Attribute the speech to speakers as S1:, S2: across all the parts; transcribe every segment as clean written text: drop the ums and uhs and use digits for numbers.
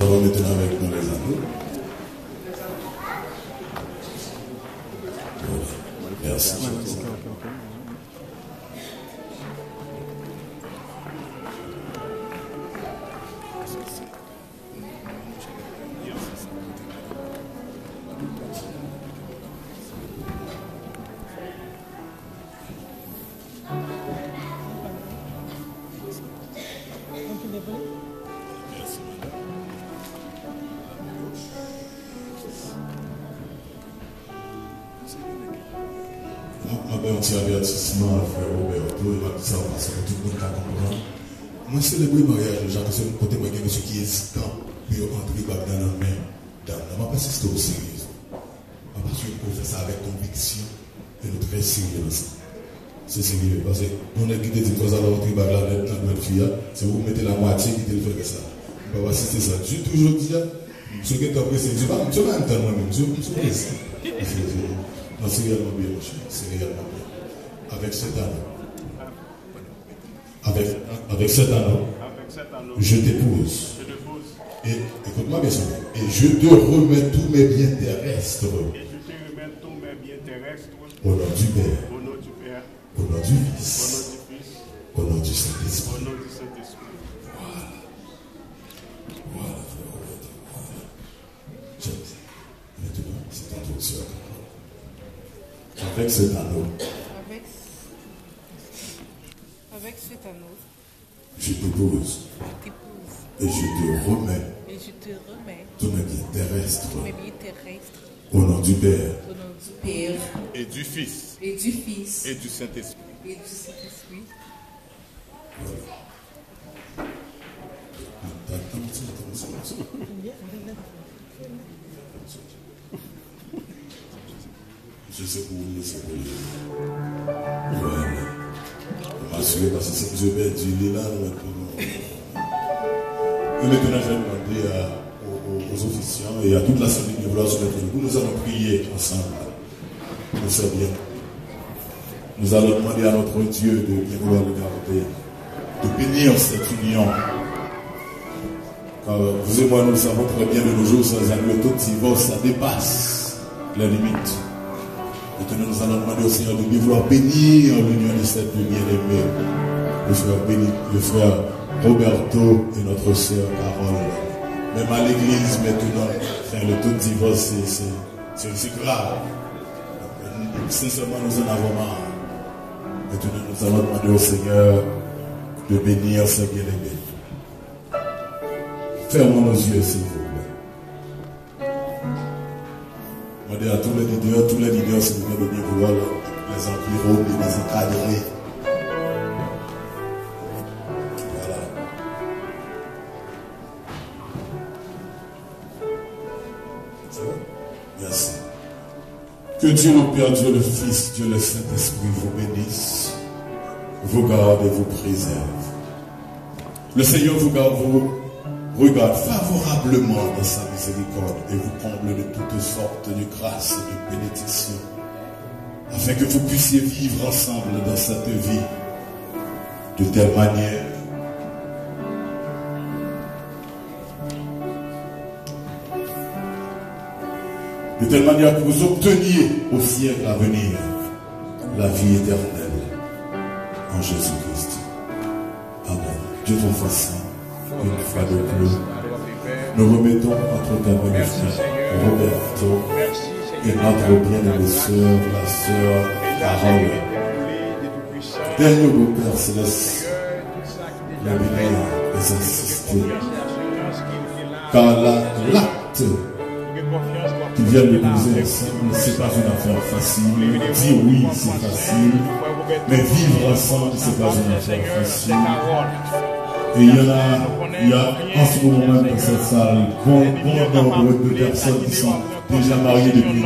S1: On va maintenant avec nous les amis. Voilà. Merci. Un petit avertissement à frère Roberto, il va dire ça parce que tout le monde comprend. Moi, célébrer le mariage, j'ai l'impression que côté moi, il y a monsieur qui est hésitant, puis entrer dans la main. Je ne vais pas assister au sérieux. Parce qu'on fait ça avec conviction et nous très sérieux ensemble. C'est sérieux, parce que on a quitté des choses à l'autre, il va la notre fille, c'est vous mettez la moitié qui te fait que ça. On va assister ça. J'ai toujours dit, ce qui est apprécié, je ne vais pas entendre moi-même, je suis pressé. Non, c'est réellement bien, mon cher, c'est réellement bien. Avec cet anneau, avec cet anneau, je t'épouse. Et écoute-moi bien sûr. Et je te remets tous mes biens terrestres. Au nom du Père. Au nom du Fils. Au nom du Saint-Esprit. Voilà. Voilà, frère. Voilà. Maintenant, c'est un tour sur avec cet anneau.
S2: Avec cet anneau.
S1: Je t'épouse. Et je te remets. Tous mes biens terrestres. Au nom du Père.
S3: Et du Fils.
S2: Et du Fils.
S3: Et du Saint-Esprit.
S2: Et du Saint-Esprit.
S1: Je sais pour vous, c'est pour vous. Voilà. Je m'assurer parce que c'est que je vais dire là maintenant. Et maintenant, je vais demander aux officiants et à toute l'assemblée de vouloir se mettre debout. Nous allons prier ensemble. Nous sommes bien. Nous allons demander à notre Dieu de bien vouloir le garder, de bénir cette union. Car vous et moi, nous savons très bien de nos jours, sans amis, tout divorce, ça dépasse les limites. Maintenant, nous allons demander au Seigneur de bien vouloir bénir l'union de cette bien-aimée. Le frère Roberto et notre sœur Carole. Même à l'église, maintenant, le taux de divorce, c'est grave. Sincèrement, nous en avons marre. Maintenant, nous allons demander au Seigneur de bénir ces bien-aimés. Fermons nos yeux, s'il vous plaît. Demandez à tous les leaders, s'il vous plaît, de bien vouloir les environner, les encadrer. Voilà. Merci. Que Dieu le Père, Dieu le Fils, Dieu le Saint-Esprit vous bénisse, vous garde et vous préserve. Le Seigneur vous garde, vous regarde favorablement dans sa miséricorde et vous comble de toutes sortes de grâces et de bénédictions, afin que vous puissiez vivre ensemble dans cette vie de telle manière que vous obteniez au siècle à venir la vie éternelle en Jésus-Christ. Amen. Dieu vous fasse une fois de plus. Nous remettons entre ta main, Roberto, et notre bien-aimée sœur, la sœur Carole. Dernier beau-père céleste, la bénir, les assister. Car l'acte qui viennent de poser ensemble, ce n'est pas une affaire facile. Dire oui, c'est facile. Mais vivre ensemble, ce n'est pas une affaire facile. Et il y a en ce moment même dans cette salle, bon nombre de personnes qui sont déjà mariées depuis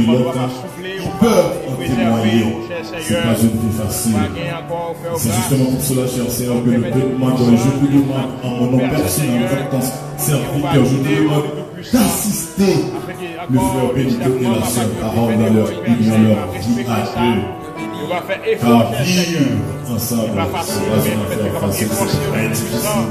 S1: longtemps. Ils peuvent en témoigner. Ce n'est pas une vie facile. C'est justement pour cela, cher Seigneur, que je te demande, en mon nom personnel, en tant que serviteur, je te demande d'assister le frère Benito et la sœur Carole dans leur vie à eux. Car vivre ensemble, c'est pas facile, c'est pas difficile.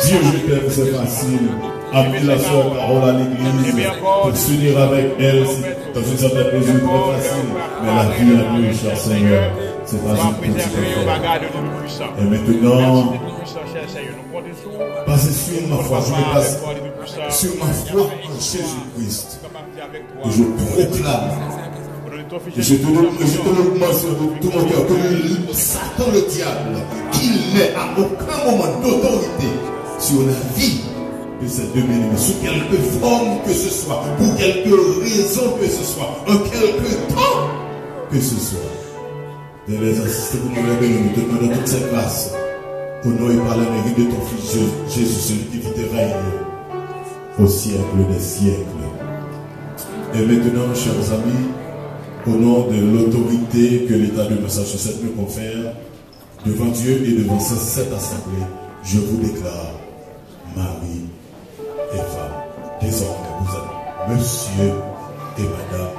S1: Dieu, je t'aime, c'est facile. Amener la soeur parole à l'église, pour s'unir avec elle, c'est dans une certaine mesure très facile. Mais la vie à Dieu, cher Seigneur, c'est pas une petite affaire. Et maintenant, basé sur ma foi, je me base sur ma foi en Jésus-Christ. Et je proclame, et je te le mentionne de tout mon cœur, que Satan le diable, qu'il n'ait à aucun moment d'autorité sur la vie de ces deux bien-aimés, sous quelque forme que ce soit, pour quelque raison que ce soit, en quelque temps que ce soit. De les assister pour nous révéler, nous demandons toute cette grâce. Au nom et par la mérite de ton Fils Jésus, celui qui vit et règne au siècle des siècles. Et maintenant, chers amis, au nom de l'autorité que l'État de Massachusetts me confère, devant Dieu et devant cette assemblée, je vous déclare mari et femme. Désormais, vous êtes monsieur et madame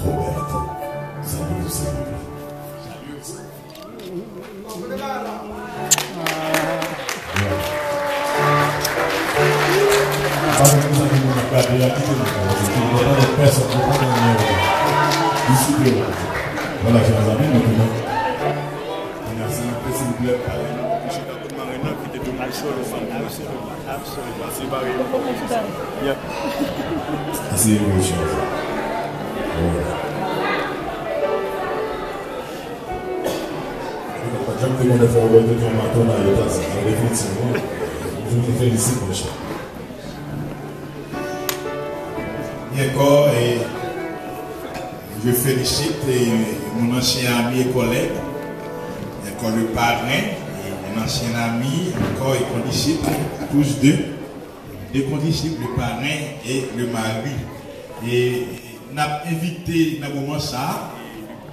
S1: Roberto. Salut, vous s'il vous plaît. Voilà, chers amis, maintenant. S'il vous plaît, asseyez-vous, chers amis. Je me demande de faire un peu de matin à l'état, définitivement. Je vous félicite, mon cher.
S4: Bien encore, et je félicite mon ancien ami et collègue, encore le parrain, et mon ancien ami, encore et condisciple, tous deux condisciples, le parrain et le mari. Et on a invité dans le moment ça,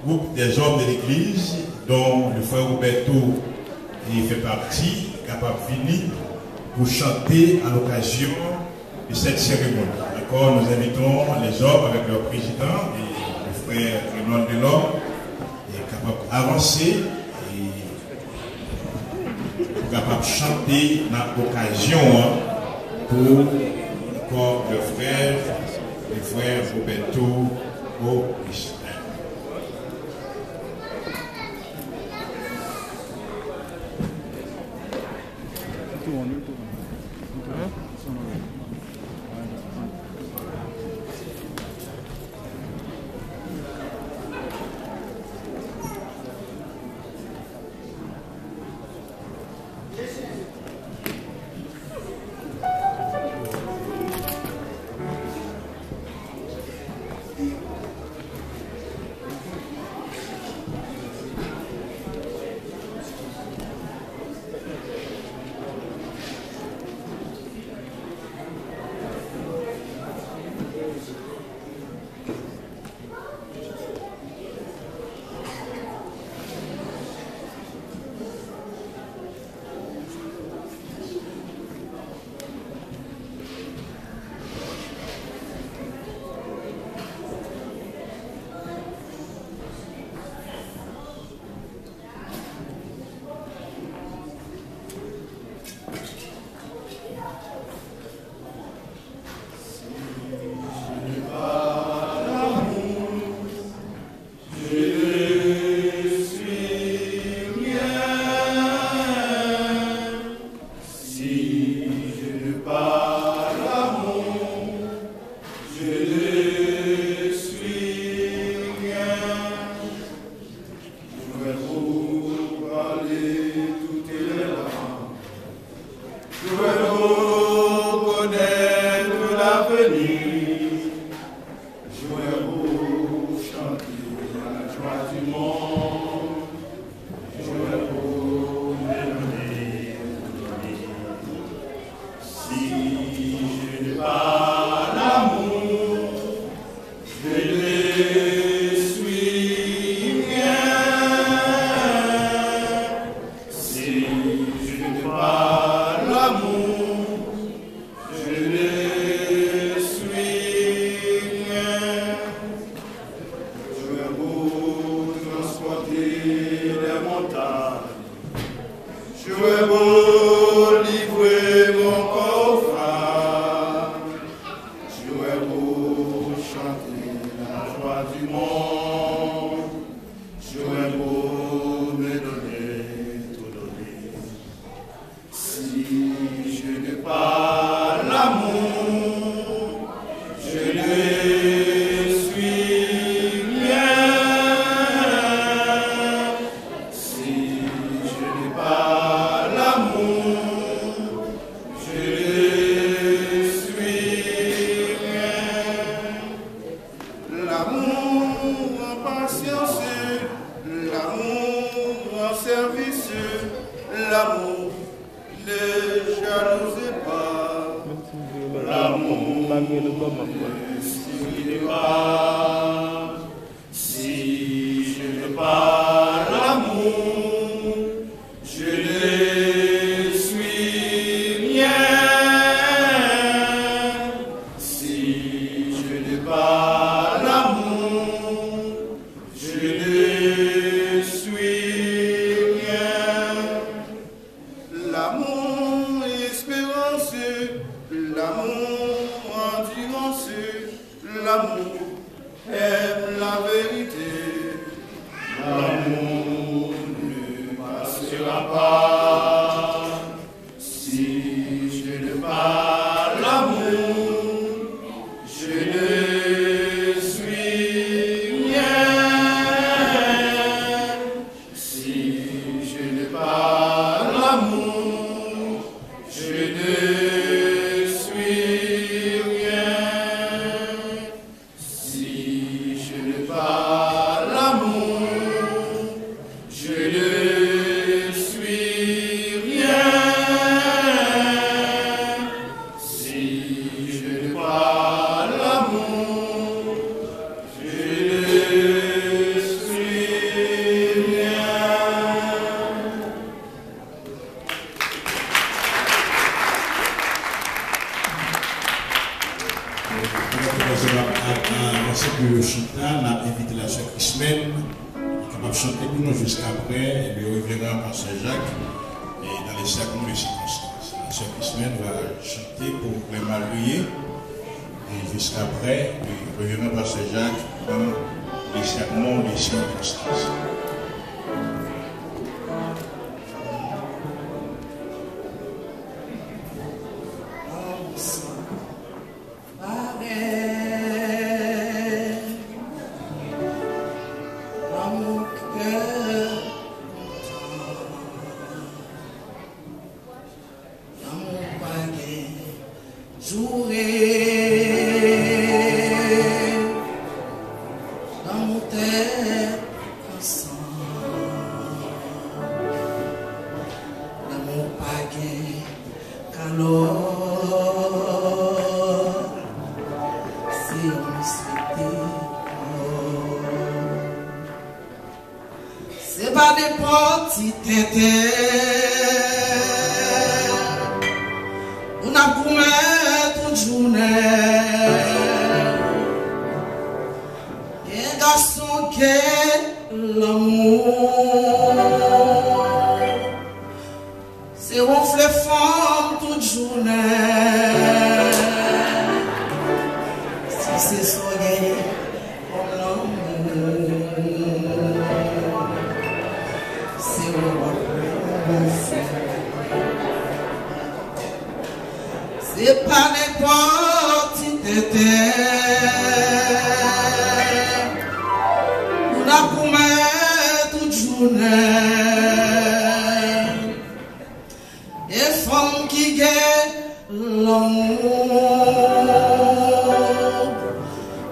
S4: le groupe des hommes de l'église, dont le frère Roberto fait partie, capable de venir pour chanter à l'occasion de cette cérémonie. D'accord, nous invitons les hommes avec leur président et le frère Raymond Delors, capable d'avancer et capable de chanter dans l'occasion pour encore le frère Roberto Augustin.
S5: Je ne suis
S3: l'amour n'inspire pas. Si je n'ai pas l'amour, je ne suis rien. Si je n'ai pas l'amour, je ne suis rien. L'amour est espérance, l'amour endurance, l'amour aime la vérité. L'amour ne passera pas. Si je n'ai pas l'amour, je ne suis rien. Si je n'ai pas l'amour, je ne suis rien. Si je n'ai pas l'amour, je ne suis rien. Si je n'ai pas l'amour, je ne suis rien.
S4: Lorsque le chanteur a invité la sœur Ismaël, qui va chanter pour nous jusqu'après, et puis on reviendra par Saint-Jacques, et dans les sacrements de circonstances. La sœur Ismaël va chanter pour les mariés, et jusqu'après, on reviendra par Saint-Jacques dans les sacrements de circonstances.
S5: C'est pas des petits tétés. On a coumé toute journée. Un garçon qui est l'amour. C'est ronfler femme toute journée. Si c'est soleil comme l'amour. C'est pas n'importe qui on a couru toute journée. Des femmes qui gagnent l'amour.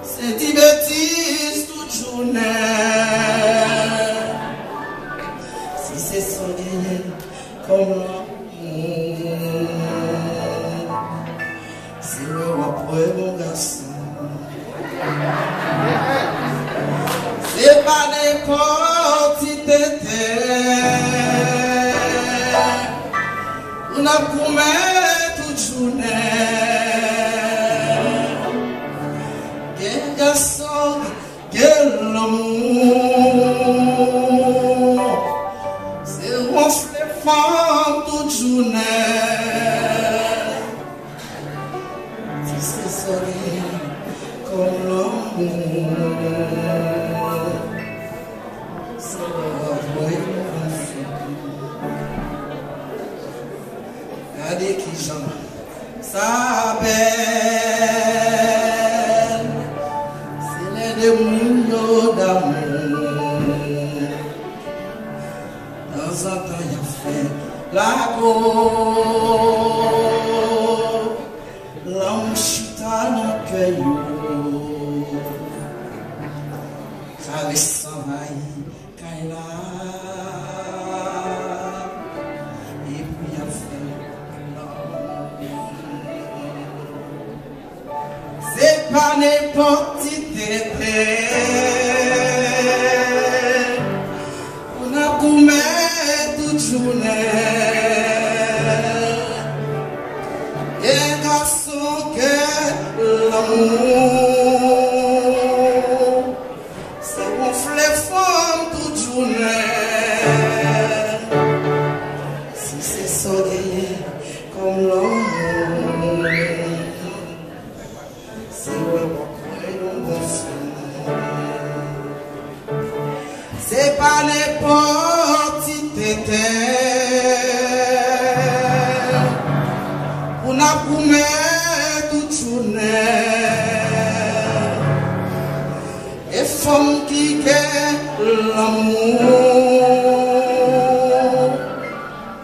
S5: C'est des bêtises toute journée. Si c'est soleil comme l'amour. C'est le après mon garçon. C'est pas n'importe qui on a couru toute journée. Quel garçon, quel amour. C'est ronfler femme toute journée. C'est soleil comme l'amour. C'est le vrai regardez qui j'en s'appelle. C'est les démons d'amour. Dans un temps, il a fait la go. L'homme chita dans le caillou. J'avais s'envahi quand il a. Et puis il a fait pas n'importe qui on a gourmet toute journée. Et garçon que l'amour, c'est gonfler femme toute journée. Si c'est soleil comme l'amour, c'est c'est pas n'importe qui on a gourmet toute journée. Et femme qui gagne l'amour,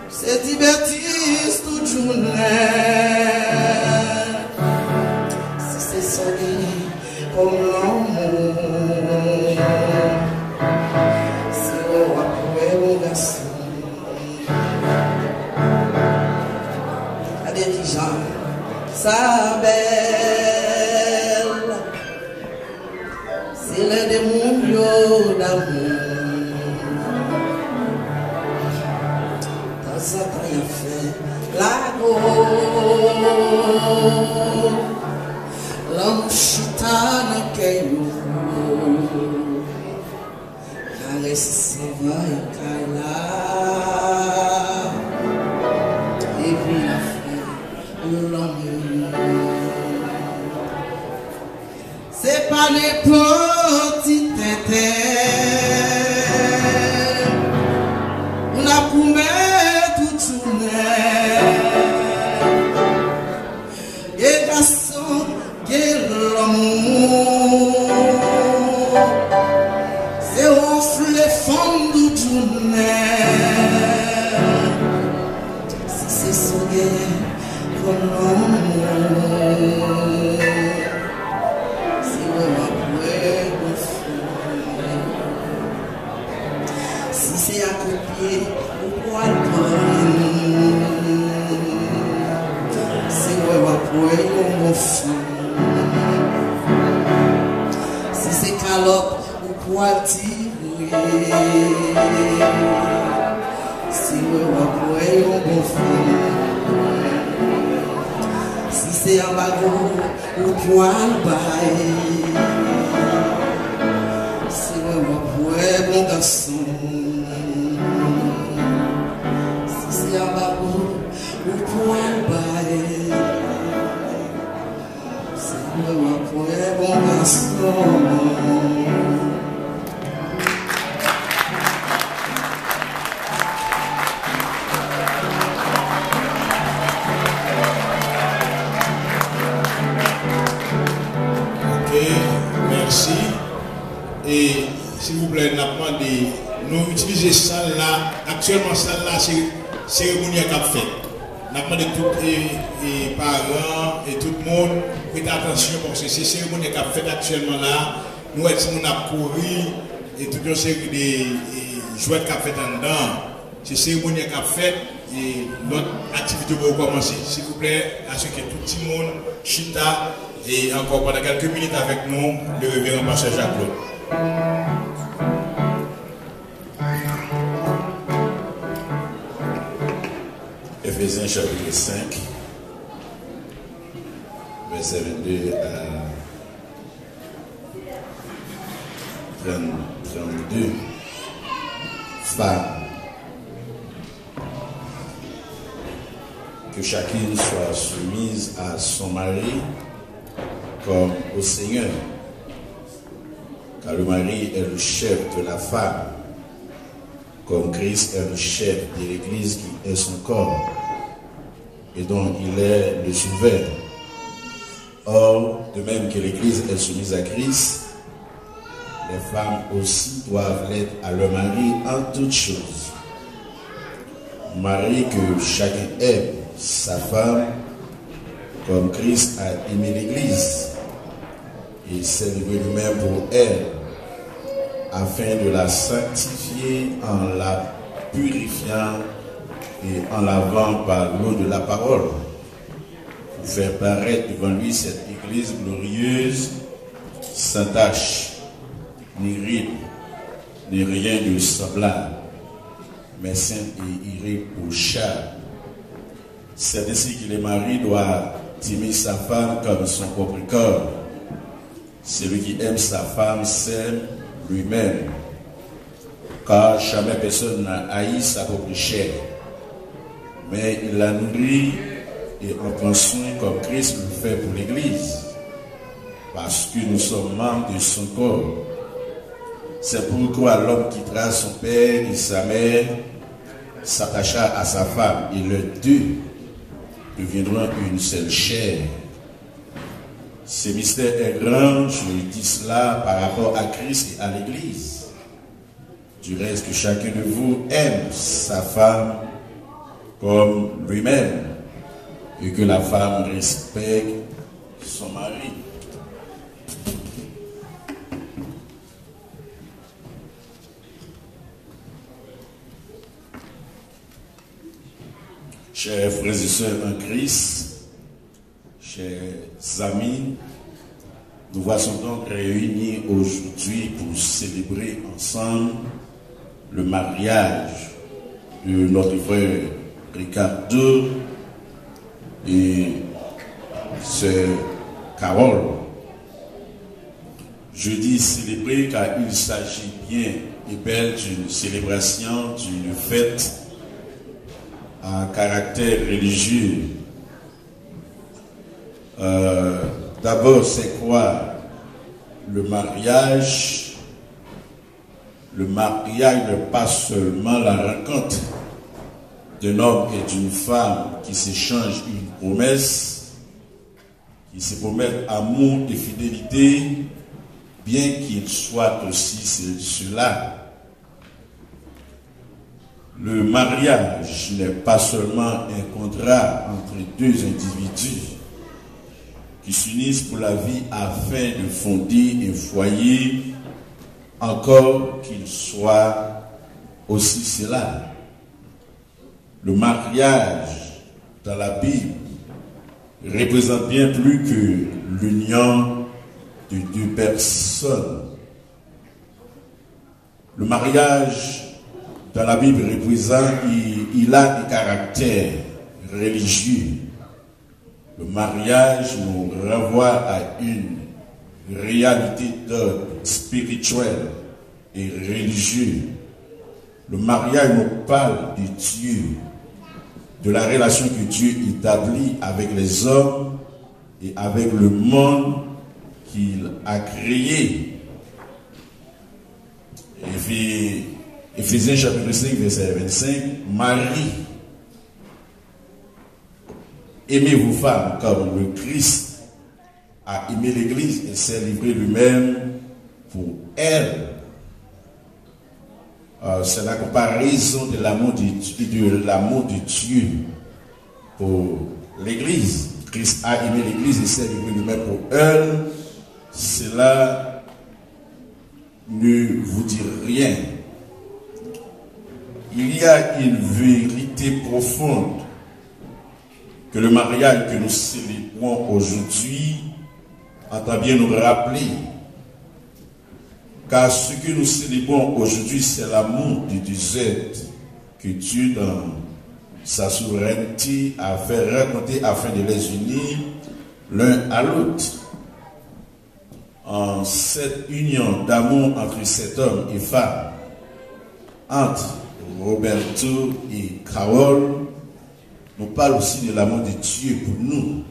S5: c'est divertisse toute journée. Si c'est soleil comme l'amour, c'est le roi pour mon garçon. Sa belle, c'est le démon d'amour. Dans sa taille fait la go, l'homme chita dans caillou, caresse ses voix et cala, et puis la c'est pas n'importe qui on a coumé toute journée. Et garçon, et l'amour, c'est offre les femmes toute journée. Si c'est soleil comme l'amour, c'est vraiment si c'est à copier ou quoi le c'est vraiment pour mon fou. Si c'est calotte ou quoi tirer, c'est vraiment pour mon fou. Si c'est un bagot ou point bail, c'est vraiment pour mon garçon. Si c'est un bagot ou point bail, c'est vraiment pour mon garçon.
S4: Merci. Et s'il vous plaît, nous utilisons ça là, actuellement ça là, c'est cérémonie qu'a fait. Nous demandons tous les parents et tout le monde, faites attention parce que c'est cérémonie qu'a fait actuellement là. Nous, on a couru et toute une série de jouets qu'a fait en dedans. C'est cérémonie qu'a fait et notre activité va commencer. S'il vous plaît, à ce que tout le monde chita. Et encore pendant quelques minutes avec nous, le révérend pasteur Jacques-Claude.
S6: Éphésiens chapitre 5, verset 22 à 32. Femme, que chacune soit soumise à son mari comme au Seigneur, car le mari est le chef de la femme, comme Christ est le chef de l'Église qui est son corps, et dont il est le souverain. Or, de même que l'Église est soumise à Christ, les femmes aussi doivent l'être à leur mari en toutes choses. Mari, que chacun aime sa femme, comme Christ a aimé l'Église, et s'est livré lui-même pour elle, afin de la sanctifier en la purifiant et en lavant par l'eau de la parole, faire paraître devant lui cette église glorieuse, sans tache, ni ride, ni rien de semblable, mais sainte et irréprochable. C'est ainsi que le mari doit aimer sa femme comme son propre corps. Celui qui aime sa femme s'aime lui-même, car jamais personne n'a haï sa propre chair, mais il la nourrit et en prend soin comme Christ le fait pour l'Église, parce que nous sommes membres de son corps. C'est pourquoi l'homme quittera son père et sa mère, s'attachera à sa femme, et les deux deviendront une seule chair. Ce mystère est grand, je dis cela par rapport à Christ et à l'Église. Du reste, que chacun de vous aime sa femme comme lui-même, et que la femme respecte son mari. Chers frères et sœurs en Christ, chers amis, nous voici donc réunis aujourd'hui pour célébrer ensemble le mariage de notre frère Ricardo et sœur Carole. Je dis célébrer car il s'agit bien et belle d'une célébration, d'une fête à caractère religieux. D'abord, c'est quoi le mariage? Le mariage n'est pas seulement la rencontre d'un homme et d'une femme qui s'échangent une promesse, qui se promettent amour et fidélité, bien qu'il soit aussi cela. Le mariage n'est pas seulement un contrat entre deux individus qui s'unissent pour la vie afin de fonder un foyer, encore qu'il soit aussi cela. Le mariage dans la Bible représente bien plus que l'union de deux personnes. Le mariage dans la Bible représente, il a des caractères religieux. Le mariage nous renvoie à une réalité d'ordre spirituel et religieux. Le mariage nous parle de Dieu, de la relation que Dieu établit avec les hommes et avec le monde qu'il a créé. Éphésiens chapitre 5, verset 25, Marie, aimez vos femmes comme le Christ a aimé l'Église et s'est livré lui-même pour elle. C'est la comparaison de l'amour de Dieu pour l'Église. Christ a aimé l'Église et s'est livré lui-même pour elle. Cela ne vous dit rien. Il y a une vérité profonde que le mariage que nous célébrons aujourd'hui entend bien nous rappeler. Car ce que nous célébrons aujourd'hui, c'est l'amour du deux que Dieu, dans sa souveraineté, a fait raconter afin de les unir l'un à l'autre. En cette union d'amour entre cet homme et femme, entre Roberto et Carole, nous parle aussi de l'amour de Dieu pour nous,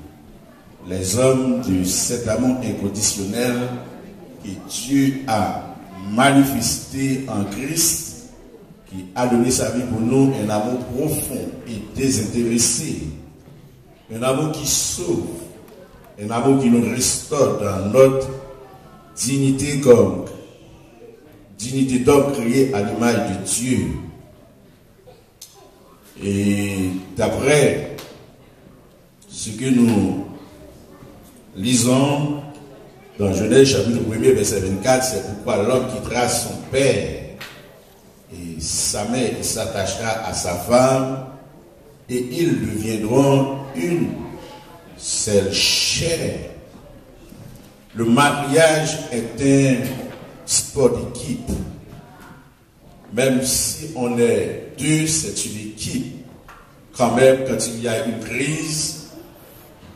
S6: les hommes, de cet amour inconditionnel que Dieu a manifesté en Christ, qui a donné sa vie pour nous, un amour profond et désintéressé, un amour qui sauve, un amour qui nous restaure dans notre dignité comme dignité d'homme créé à l'image de Dieu. Et d'après ce que nous lisons dans Genèse chapitre 1er verset 24, c'est pourquoi l'homme quittera son père et sa mère s'attachera à sa femme et ils deviendront une c'est cher. Le mariage est un sport d'équipe. Même si on est deux, c'est une équipe. Quand même, quand il y a une crise,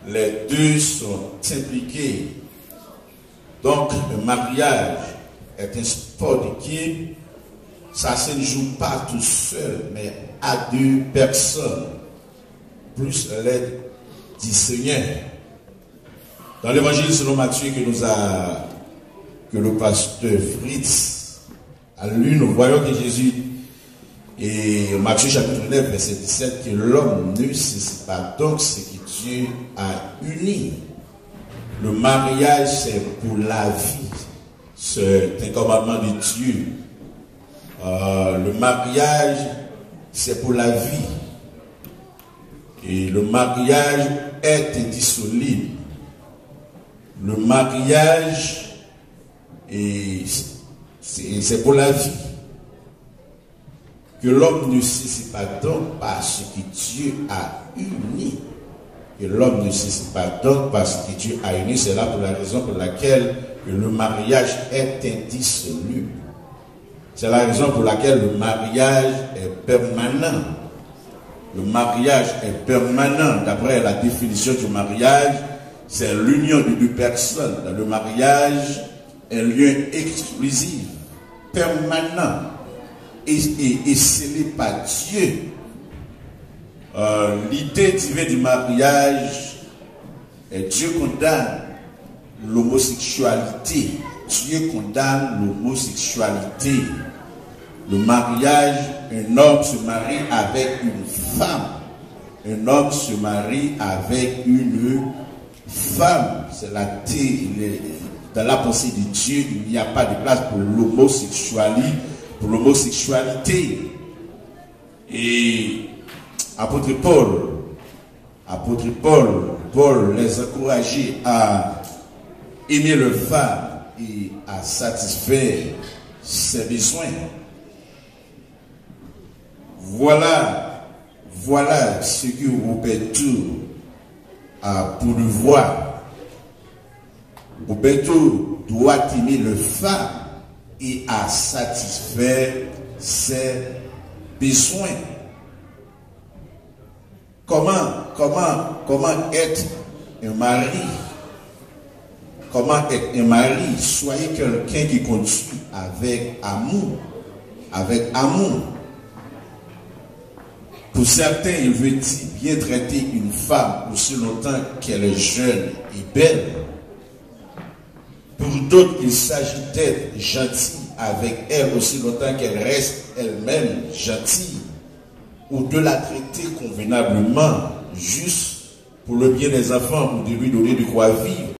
S6: les deux sont impliqués. Donc, le mariage est un sport d'équipe. Ça se ne joue pas tout seul, mais à deux personnes, plus l'aide du Seigneur. Dans l'évangile selon Matthieu que le pasteur Fritz a lu, nous voyons que Jésus, et Matthieu chapitre 9, verset 17, que l'homme ne cesse pas donc ce que Dieu a uni. Le mariage, c'est pour la vie. C'est un commandement de Dieu. Le mariage, c'est pour la vie. Et le mariage est indissoluble. Le mariage, c'est pour la vie. Que l'homme ne cesse pas donc parce que Dieu a uni. Que l'homme ne cesse pas donc parce que Dieu a uni. C'est là pour la raison pour laquelle le mariage est indissoluble. C'est la raison pour laquelle le mariage est permanent. Le mariage est permanent. D'après la définition du mariage, c'est l'union de deux personnes. Dans le mariage, un lien exclusif, permanent et scellé par Dieu. L'idée divine du mariage, Dieu condamne l'homosexualité. Dieu condamne l'homosexualité. Le mariage, un homme se marie avec une femme. Un homme se marie avec une femme. C'est dans la pensée de Dieu, il n'y a pas de place pour l'homosexualité. Et apôtre Paul les encourageait à aimer leur femme et à satisfaire ses besoins. Voilà ce que Roberto a pour le voir. Roberto doit aimer leur femme et à satisfaire ses besoins. Comment être un mari? Comment être un mari? Soyez quelqu'un qui conduit avec amour. Avec amour. Pour certains, il veut dire bien traiter une femme aussi longtemps qu'elle est jeune et belle. Pour d'autres, il s'agit d'être gentil avec elle aussi longtemps qu'elle reste elle-même gentille. Ou de la traiter convenablement, juste pour le bien des enfants, ou de lui donner de quoi vivre.